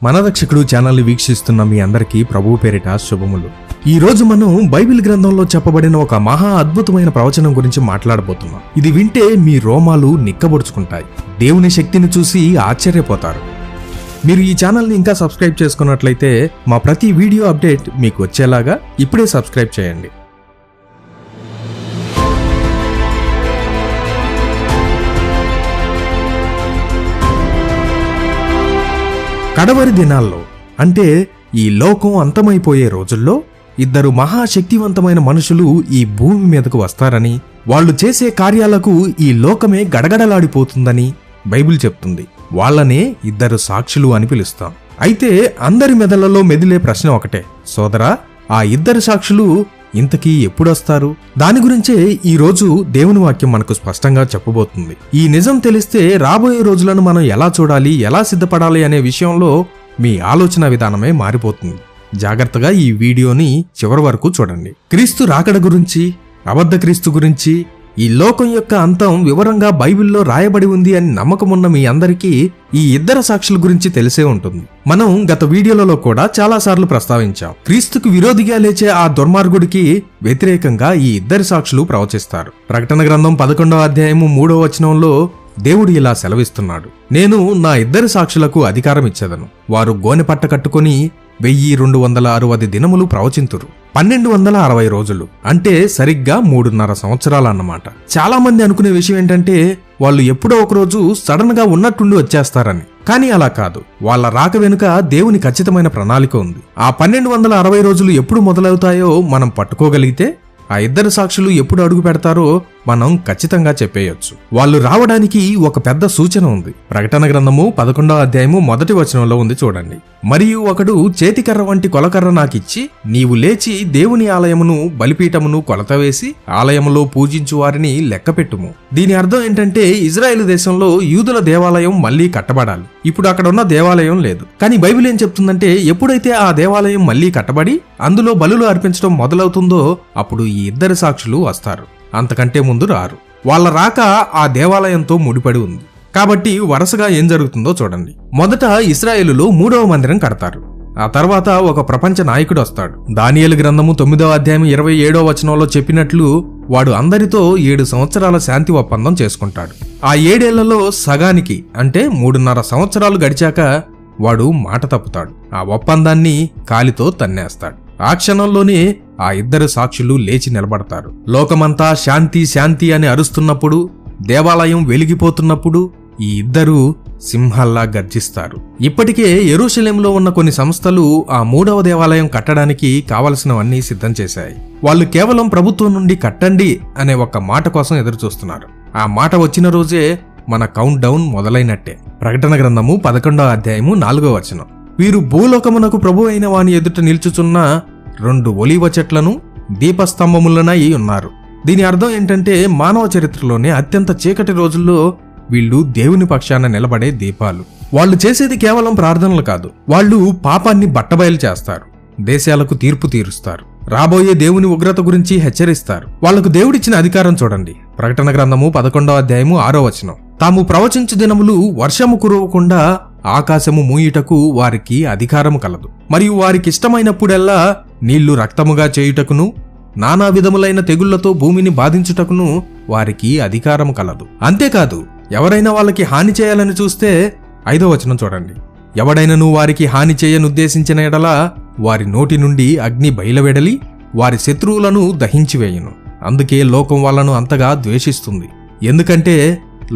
మన రక్షకుడు ఛానల్ని వీక్షిస్తున్న మీ అందరికీ ప్రభువు పేరిట శుభములు. ఈ రోజు మనం బైబిల్ గ్రంథంలో చెప్పబడిన ఒక మహా అద్భుతమైన ప్రవచనం గురించి మాట్లాడబోతున్నాం. ఇది వింటే మీ రోమాలు నిక్కబొడుచుకుంటాయి. దేవుని శక్తిని చూసి ఆశ్చర్యపోతారు. మీరు ఈ ఛానల్ని ఇంకా సబ్స్క్రైబ్ చేసుకున్నట్లయితే మా ప్రతి వీడియో అప్డేట్ మీకు వచ్చేలాగా ఇప్పుడే సబ్స్క్రైబ్ చేయండి. కడవరి దినాల్లో అంటే ఈ లోకం అంతమైపోయే రోజుల్లో ఇద్దరు మహాశక్తివంతమైన మనుషులు ఈ భూమి మీదకు వస్తారని, వాళ్ళు చేసే కార్యాలకు ఈ లోకమే గడగడలాడిపోతుందని బైబిల్ చెప్తుంది. వాళ్ళనే ఇద్దరు సాక్షులు అని పిలుస్తాం. అయితే అందరి మెదళ్లలో మెదిలే ప్రశ్న ఒకటే, సోదరా, ఆ ఇద్దరు సాక్షులు ఇంతకీ ఎప్పుడొస్తారు? దాని గురించే ఈ రోజు దేవుని వాక్యం మనకు స్పష్టంగా చెప్పబోతుంది. ఈ నిజం తెలిస్తే రాబోయే రోజులను మనం ఎలా చూడాలి, ఎలా సిద్ధపడాలి అనే విషయంలో మీ ఆలోచన విధానమే మారిపోతుంది. జాగ్రత్తగా ఈ వీడియోని చివరి వరకు చూడండి. క్రీస్తు రాకడ గురించి, అబద్ధ క్రీస్తు గురించి, ఈ లోకం యొక్క అంతం వివరంగా బైబిల్లో రాయబడి ఉంది అని నమ్మకమున్న మీ అందరికీ ఈ ఇద్దరు సాక్షుల గురించి తెలిసే ఉంటుంది. మనం గత వీడియోలలో కూడా చాలాసార్లు ప్రస్తావించాం. క్రీస్తుకు విరోధిగా లేచే ఆ దుర్మార్గుడికి వ్యతిరేకంగా ఈ ఇద్దరు సాక్షులు ప్రవచిస్తారు. ప్రకటన గ్రంథం 11వ అధ్యాయము 3వ వచనంలో దేవుడు ఇలా సెలవిస్తున్నాడు, నేను నా ఇద్దరు సాక్షులకు అధికారం ఇచ్చేదను. వారు గోనె పట్ట కట్టుకుని 1260 దినములు ప్రవచింతురు. 1260 రోజులు అంటే సరిగ్గా 3.5 సంవత్సరాలు అన్నమాట. చాలా మంది అనుకునే విషయం ఏంటంటే వాళ్ళు ఎప్పుడో ఒకరోజు సడన్ గా ఉన్నట్టుండి వచ్చేస్తారని. కానీ అలా కాదు. వాళ్ళ రాక వెనుక దేవుని ఖచ్చితమైన ప్రణాళిక ఉంది. ఆ 1260 రోజులు ఎప్పుడు మొదలవుతాయో మనం పట్టుకోగలిగితే ఆ ఇద్దరు సాక్షులు ఎప్పుడు అడుగు పెడతారో మనం ఖచ్చితంగా చెప్పేయొచ్చు. వాళ్ళు రావడానికి ఒక పెద్ద సూచన ఉంది. ప్రకటన గ్రంథము 11వ అధ్యాయము 1వ వచనంలో ఉంది, చూడండి. మరియు ఒకడు చేతికర్ర వంటి కొలకర్ర నాకిచ్చి, నీవు లేచి దేవుని ఆలయమును బలిపీఠమును కొలత వేసి ఆలయములో పూజించు వారిని లెక్కపెట్టుము. దీని అర్థం ఏంటంటే ఇజ్రాయెల్ దేశంలో యూదుల దేవాలయం మళ్లీ కట్టబడాలి. ఇప్పుడు అక్కడ ఉన్న దేవాలయం లేదు. కానీ బైబిల్ ఏం చెప్తుందంటే ఎప్పుడైతే ఆ దేవాలయం మళ్లీ కట్టబడి అందులో బలులు అర్పించడం మొదలవుతుందో అప్పుడు ఈ ఇద్దరు సాక్షులు వస్తారు. అంతకంటే ముందు రారు. వాళ్ళ రాక ఆ దేవాలయంతో ముడిపడి ఉంది. కాబట్టి వరుసగా ఏం జరుగుతుందో చూడండి. మొదట ఇశ్రాయేలులో 3వ మందిరం కడతారు. ఆ తర్వాత ఒక ప్రపంచ నాయకుడు వస్తాడు. దానియేలు గ్రంథము 9వ అధ్యాయం 27వ వచనంలో చెప్పినట్లు వాడు అందరితో 7 సంవత్సరాల శాంతి ఒప్పందం చేసుకుంటాడు. ఆ 7 ఏళ్లలో సగానికి అంటే 3.5 సంవత్సరాలు గడిచాక వాడు మాట తప్పుతాడు. ఆ ఒప్పందాన్ని కాలితో తన్నేస్తాడు. ఆ క్షణంలోనే ఆ ఇద్దరు సాక్షులు లేచి నిలబడతారు. లోకమంతా శాంతి శాంతి అని అరుస్తున్నప్పుడు, దేవాలయం వెలిగిపోతున్నప్పుడు ఈ ఇద్దరు సింహల్లా గర్జిస్తారు. ఇప్పటికే యెరూషలేంలో ఉన్న కొన్ని సంస్థలు ఆ 3వ దేవాలయం కట్టడానికి కావలసినవన్నీ సిద్ధం చేశాయి. వాళ్ళు కేవలం ప్రభుత్వం నుండి కట్టండి అనే ఒక్క మాట కోసం ఎదురుచూస్తున్నారు. ఆ మాట వచ్చిన రోజే మన కౌంట్ డౌన్ మొదలైనట్టే. ప్రకటన గ్రంథము 11వ అధ్యాయము 4వ వచనం, వీరు భూలోకమునకు ప్రభు అయిన వాని ఎదుట నిల్చుచున్న 2 ఒలీవ చెట్లను దీపస్తంభములనై ఉన్నారు. దీని అర్థం ఏంటంటే మానవ చరిత్రలోనే అత్యంత చీకటి రోజుల్లో వీళ్ళు దేవుని పక్షాన నిలబడే దీపాలు. వాళ్ళు చేసేది కేవలం ప్రార్థనలు కాదు, వాళ్ళు పాపాన్ని బట్టబయలు చేస్తారు, దేశాలకు తీర్పు తీరుస్తారు, రాబోయే దేవుని ఉగ్రత గురించి హెచ్చరిస్తారు. వాళ్లకు దేవుడిచ్చిన అధికారం చూడండి. ప్రకటన గ్రంథము 11వ అధ్యాయము 6వ వచనం, తాము ప్రవచించు దినములు వర్షము కురవకుండా ఆకాశము మూయుటకు వారికి అధికారము కలదు. మరియు వారికిష్టమైనప్పుడెల్లా నీళ్లు రక్తముగా చేయుటకును నానా విధములైన తెగుళ్లతో భూమిని బాధించుటకును వారికి అధికారము కలదు. అంతేకాదు, ఎవరైనా వాళ్ళకి హాని చేయాలని చూస్తే 5వ వచనం చూడండి, ఎవడైనను వారికి హాని చేయనుద్దేశించిన ఎడల వారి నోటి నుండి అగ్ని బయలువెడలి వారి శత్రువులను దహించివేయును. అందుకే లోకం వాళ్ళను అంతగా ద్వేషిస్తుంది. ఎందుకంటే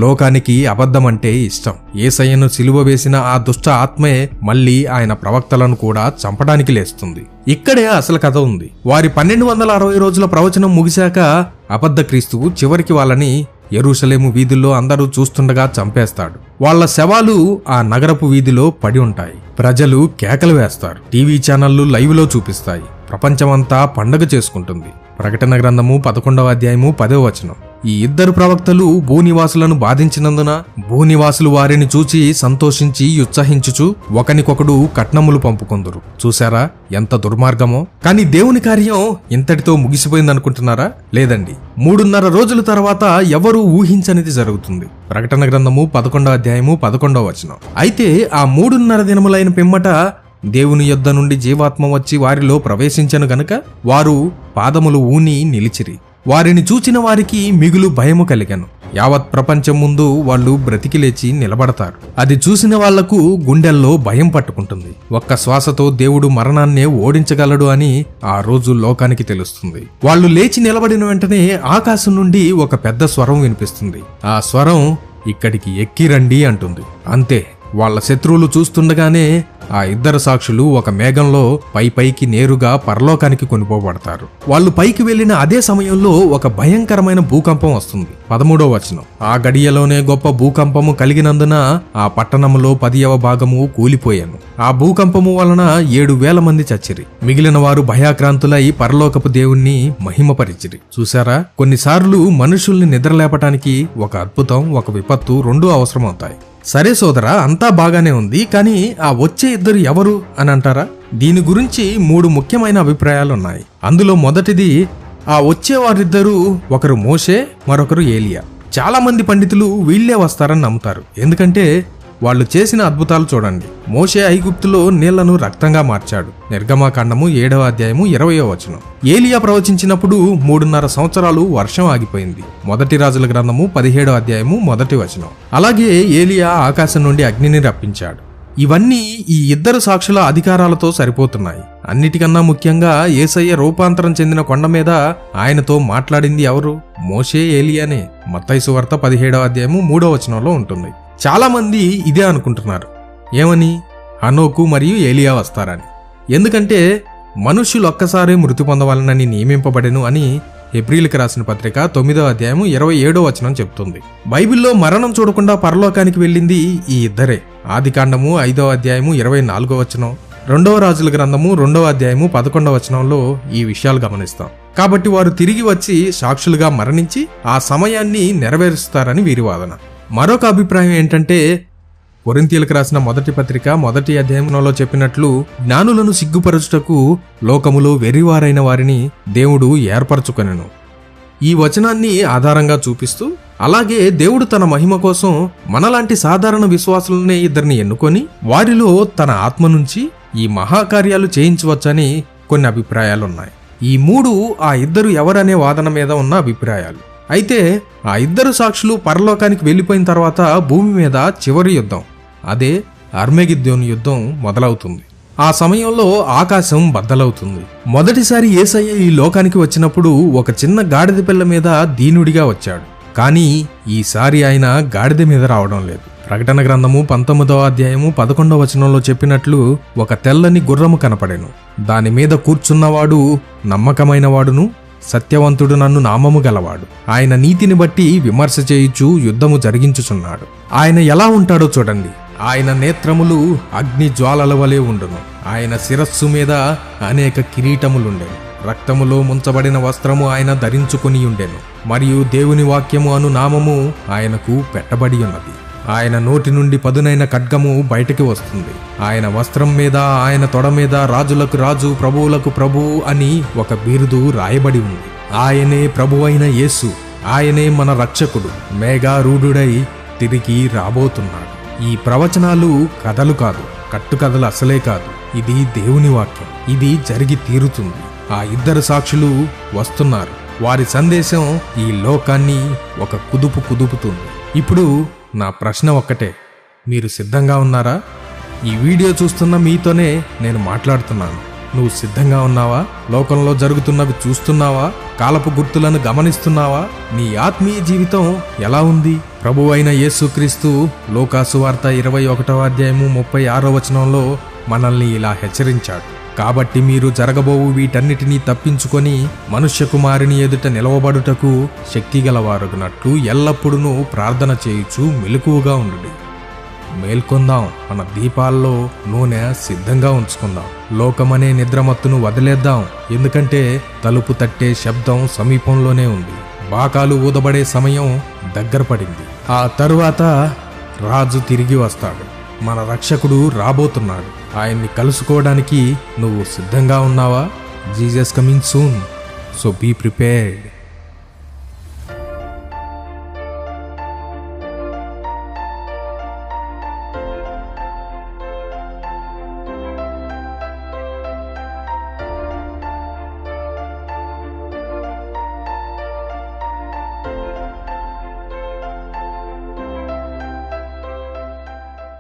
లోకానికి అబద్ధమంటే ఇష్టం. యేసయ్యను సిలువ వేసిన ఆ దుష్ట ఆత్మే మళ్లీ ఆయన ప్రవక్తలను కూడా చంపడానికి లేస్తుంది. ఇక్కడే అసలు కథ ఉంది. వారి 1260 రోజుల ప్రవచనం ముగిశాక అబద్ధ క్రీస్తువు చివరికి వాళ్ళని యెరూషలేము వీధుల్లో అందరూ చూస్తుండగా చంపేస్తాడు. వాళ్ల శవాలు ఆ నగరపు వీధిలో పడి ఉంటాయి. ప్రజలు కేకలు వేస్తారు. టీవీ ఛానళ్లు లైవ్లో చూపిస్తాయి. ప్రపంచమంతా పండగ చేసుకుంటుంది. ప్రకటన గ్రంథము 11వ అధ్యాయము 10వ వచనం, ఈ ఇద్దరు ప్రవక్తలు భూనివాసులను బాధించినందున భూనివాసులు వారిని చూచి సంతోషించి ఉత్సహించుచు ఒకనికొకడు కట్నములు పంపుకొందురు. చూశారా ఎంత దుర్మార్గమో! కానీ దేవుని కార్యం ఇంతటితో ముగిసిపోయిందనుకుంటున్నారా? లేదండి. 3.5 రోజుల తర్వాత ఎవరూ ఊహించనిది జరుగుతుంది. ప్రకటన గ్రంథము 11వ అధ్యాయము 11వ వచనం. అయితే ఆ 3.5 దినములైన పిమ్మట దేవుని యొద్ద నుండి జీవాత్మ వచ్చి వారిలో ప్రవేశించెను గనుక వారు పాదములు ఊని నిలిచిరి. వారిని చూచిన వారికి మిగులు భయము కలిగెను. యావత్ ప్రపంచం ముందు వాళ్ళు బ్రతికి లేచి నిలబడతారు. అది చూసిన వాళ్లకు గుండెల్లో భయం పట్టుకుంటుంది. ఒక్క శ్వాసతో దేవుడు మరణాన్నే ఓడించగలడు అని ఆ రోజు లోకానికి తెలుస్తుంది. వాళ్ళు లేచి నిలబడిన వెంటనే ఆకాశం నుండి ఒక పెద్ద స్వరం వినిపిస్తుంది. ఆ స్వరం ఇక్కడికి ఎక్కిరండి అంటుంది. అంతే. వాళ్ళ శత్రువులు చూస్తుండగానే ఆ ఇద్దరు సాక్షులు ఒక మేఘంలో పైకి నేరుగా పరలోకానికి కొనిపోబడతారు. వాళ్ళు పైకి వెళ్లిన అదే సమయంలో ఒక భయంకరమైన భూకంపం వస్తుంది. 13వ వచనం. ఆ గడియలోనే గొప్ప భూకంపము కలిగినందున ఆ పట్టణములో 10వ భాగము కూలిపోయాను. ఆ భూకంపము వలన 7,000 మంది చచ్చిరి. మిగిలిన వారు భయాక్రాంతులై పరలోకపు దేవుణ్ణి మహిమపరిచిరి. చూసారా, కొన్నిసార్లు మనుషుల్ని నిద్రలేపటానికి ఒక అద్భుతం, ఒక విపత్తు రెండూ అవసరమవుతాయి. సరే సోదరా, అంతా బాగానే ఉంది, కానీ ఆ వచ్చే ఇద్దరు ఎవరు అని అంటారా? దీని గురించి 3 ముఖ్యమైన అభిప్రాయాలున్నాయి. అందులో మొదటిది, ఆ వచ్చేవారిద్దరూ ఒకరు మోషే, మరొకరు ఏలియా. చాలా మంది పండితులు వీళ్లే వస్తారని నమ్ముతారు. ఎందుకంటే వాళ్ళు చేసిన అద్భుతాలు చూడండి. మోషే ఐగుప్తులో నీళ్లను రక్తంగా మార్చాడు. నిర్గమాకాండము 7వ అధ్యాయము 20వ వచనం. ఏలియా ప్రవచించినప్పుడు 3.5 సంవత్సరాలు వర్షం ఆగిపోయింది. మొదటి రాజుల గ్రంథము 17వ అధ్యాయము 1వ వచనం. అలాగే ఏలియా ఆకాశం నుండి అగ్నిని రప్పించాడు. ఇవన్నీ ఈ ఇద్దరు సాక్షుల అధికారాలతో సరిపోతున్నాయి. అన్నిటికన్నా ముఖ్యంగా యేసయ్య రూపాంతరం చెందిన కొండ మీద ఆయనతో మాట్లాడింది ఎవరు? మోషే, ఏలియానే. మత్తయి సువార్త 17వ అధ్యాయము 3వ వచనంలో ఉంటుంది. చాలా మంది ఇదే అనుకుంటున్నారు. ఏమని? హనోకు మరియు ఏలియా వస్తారని. ఎందుకంటే మనుష్యులు ఒక్కసారే మృతి పొందవాలనని నియమింపబడెను అని హెబ్రీయులకు రాసిన పత్రిక 9వ అధ్యాయము 27వ వచనం చెప్తుంది. బైబిల్లో మరణం చూడకుండా పరలోకానికి వెళ్ళింది ఈ ఇద్దరే. ఆదికాండము 5వ అధ్యాయము 24వ వచనం, 2వ రాజుల గ్రంథము 2వ అధ్యాయము 11వ వచనంలో ఈ విషయాలు గమనిస్తాం. కాబట్టి వారు తిరిగి వచ్చి సాక్షులుగా మరణించి ఆ సమయాన్ని నెరవేరుస్తారని వీరి వాదన. మరొక అభిప్రాయం ఏంటంటే, కొరింథీయులకు రాసిన మొదటి పత్రిక 1వ అధ్యాయంలో చెప్పినట్లు జ్ఞానులను సిగ్గుపరచుటకు లోకములో వెర్రివారైన వారిని దేవుడు ఏర్పరచుకొనెను. ఈ వచనాన్ని ఆధారంగా చూపిస్తూ, అలాగే దేవుడు తన మహిమ కోసం మనలాంటి సాధారణ విశ్వాసులనే ఇద్దరిని ఎన్నుకొని వారిలో తన ఆత్మ నుంచి ఈ మహాకార్యాలు చేయించవచ్చని కొన్ని అభిప్రాయాలున్నాయి. ఈ 3 ఆ ఇద్దరు ఎవరనే వాదన మీద ఉన్న అభిప్రాయాలు. అయితే ఆ ఇద్దరు సాక్షులు పరలోకానికి వెళ్లిపోయిన తర్వాత భూమి మీద చివరి యుద్ధం, అదే అర్మెగిద్దోను యుద్ధం మొదలవుతుంది. ఆ సమయంలో ఆకాశం బద్దలవుతుంది. మొదటిసారి యేసయ్య ఈ లోకానికి వచ్చినప్పుడు ఒక చిన్న గాడిద పిల్ల మీద దీనుడిగా వచ్చాడు. కానీ ఈసారి ఆయన గాడిద మీద రావడం లేదు. ప్రకటన గ్రంథము 19వ అధ్యాయము 11వ వచనంలో చెప్పినట్లు ఒక తెల్లని గుర్రము కనపడెను. దాని మీద కూర్చున్నవాడు నమ్మకమైన వాడును సత్యవంతుడు, నన్ను నామము గలవాడు. ఆయన నీతిని బట్టి విమర్శ చేయుచు యుద్ధము జరిగించుచున్నాడు. ఆయన ఎలా ఉంటాడో చూడండి. ఆయన నేత్రములు అగ్ని జ్వాలల వలె ఉండును. ఆయన శిరస్సు మీద అనేక కిరీటములుండెను. రక్తములో ముంచబడిన వస్త్రము ఆయన ధరించుకొని ఉండెను. మరియు దేవుని వాక్యము అను నామము ఆయనకు పెట్టబడి ఉన్నది. ఆయన నోటి నుండి పదునైన ఖడ్గము బయటికి వస్తుంది. ఆయన వస్త్రం మీద, ఆయన తొడ మీద రాజులకు రాజు, ప్రభువులకు ప్రభువు అని ఒక బిరుదు రాయబడి ఉంది. ఆయనే ప్రభువైన యేసు. ఆయనే మన రక్షకుడు. మేఘారూఢుడై తిరిగి రాబోతున్నాడు. ఈ ప్రవచనాలు కథలు కాదు, కట్టుకథలు అసలే కాదు. ఇది దేవుని వాక్యం. ఇది జరిగి తీరుతుంది. ఆ ఇద్దరు సాక్షులు వస్తున్నారు. వారి సందేశం ఈ లోకాన్ని ఒక కుదుపుతుంది. ఇప్పుడు నా ప్రశ్న ఒక్కటే, మీరు సిద్ధంగా ఉన్నారా? ఈ వీడియో చూస్తున్న మీతోనే నేను మాట్లాడుతున్నాను. నువ్వు సిద్ధంగా ఉన్నావా? లోకంలో జరుగుతున్నవి చూస్తున్నావా? కాలపు గుర్తులను గమనిస్తున్నావా? నీ ఆత్మీయ జీవితం ఎలా ఉంది? ప్రభువైన యేసుక్రీస్తు లోకాసు వార్త 21వ అధ్యాయము 36వ వచనంలో మనల్ని ఇలా హెచ్చరించాడు. కాబట్టి మీరు జరగబోవు వీటన్నిటినీ తప్పించుకొని మనుష్య కుమారుని ఎదుట నిలవబడుటకు శక్తిగలవారగునట్లు ఎల్లప్పుడూ ప్రార్థన చేయుచు మెలకువగా ఉండుడి. మేల్కొందాం. మన దీపాల్లో నూనె సిద్ధంగా ఉంచుకుందాం. లోకమనే నిద్రమత్తును వదిలేద్దాం. ఎందుకంటే తలుపు తట్టే శబ్దం సమీపంలోనే ఉంది. బాకాలు ఊదబడే సమయం దగ్గర పడింది. ఆ తరువాత రాజు తిరిగి వస్తాడు. మన రక్షకుడు రాబోతున్నాడు. ఆయన్ని కలుసుకోవడానికి నువ్వు సిద్ధంగా ఉన్నావా? Jesus coming soon, so be prepared.